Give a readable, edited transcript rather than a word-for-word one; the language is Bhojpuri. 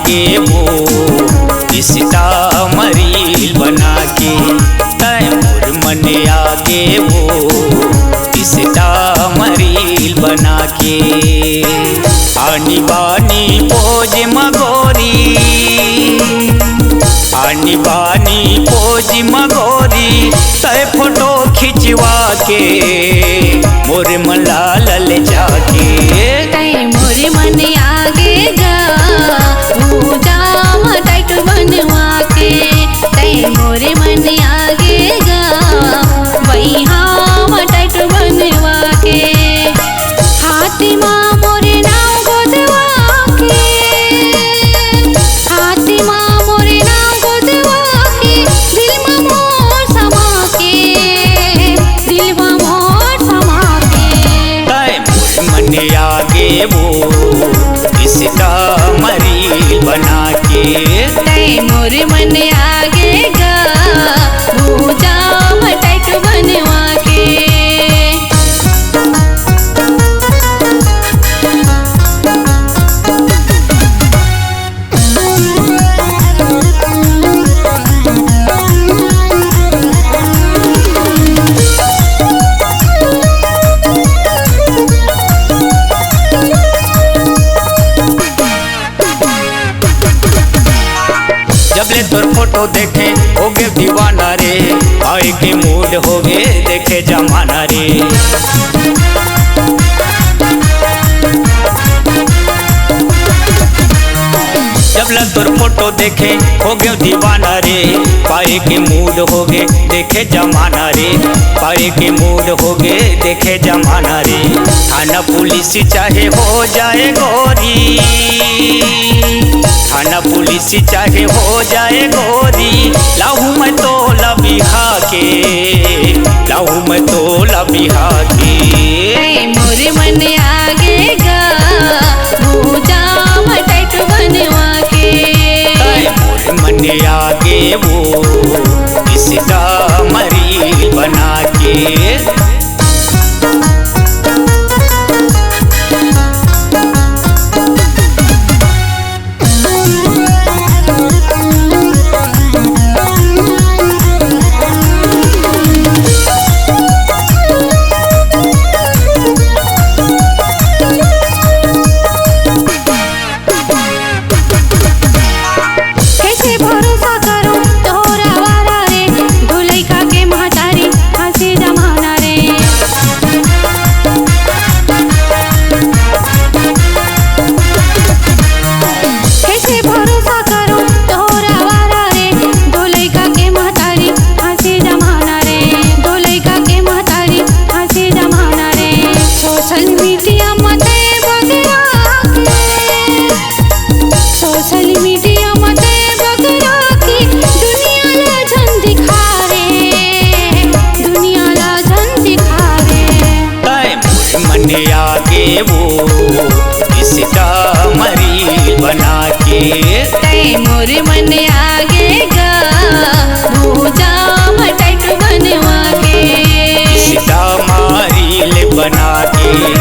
आगे वो रिश्ता मरील बना के, तय मोर मन आगे वो रिश्ता मरील बना के। आनी बानी पोज मगोरी, आनी बानी पोज मगोरी, तय फोटो खिंचवा के मोर मला लल जाके। तय मोर मन आगे गा पूजा टाइट बनवा के, तय मोर मन आगे गा वैहा टाइट बनवा के। हाथी माँ मोरे नाम गोदवा के, हाथी माँ मोरे नाम गोदवा के, दिल में मोर समा के, दिल में मोर समा के। तय मोर मन आगे वो रिश्ता मरील बना के, तय मोर मन आगे गा पूजा टाइट बनवा के। जबले तोर फोटो देखे हो गए दीवाना रे, आए के मूड हो गए देखे जमाना रे। जबले तोर फोटो देखे हो गए दीवाना रे, पाए के मूड हो गए देखे जमाना रे, पाए के मूड हो गए देखे जमाना रे। थाना पुलिस चाहे हो जाए गोरी, थाना पुलिस चाहे हो जाए गोरी, लाहू मैं तो लबिहा के, लाहू मैं तो लबिहा के। मोर मन आगे गा पूजा टाइट बनवा के, मोर मन आगे वो रिश्ता मरील बना के। कैसे भरोसा करूं तोरा वाला रे, ढोलई का के महतारी हंसी जमाना रे। कैसे भरोसा करूं तोरा वाला रे, ढोलई का के महतारी हंसी जमाना रे, ढोलई का के महतारी हंसी जमाना रे। सोशल मीडिया मते बगरा के, सोशल मीडिया मते बगरा की, दुनिया ला झन दिखा रे, दुनिया ला झन दिखा रे। तय मोर मन आगे वो रिश्ता मरील बना के, तय मोर मन आगे गा पूजा टाइट बनवा के। रिश्ता मरील बना के।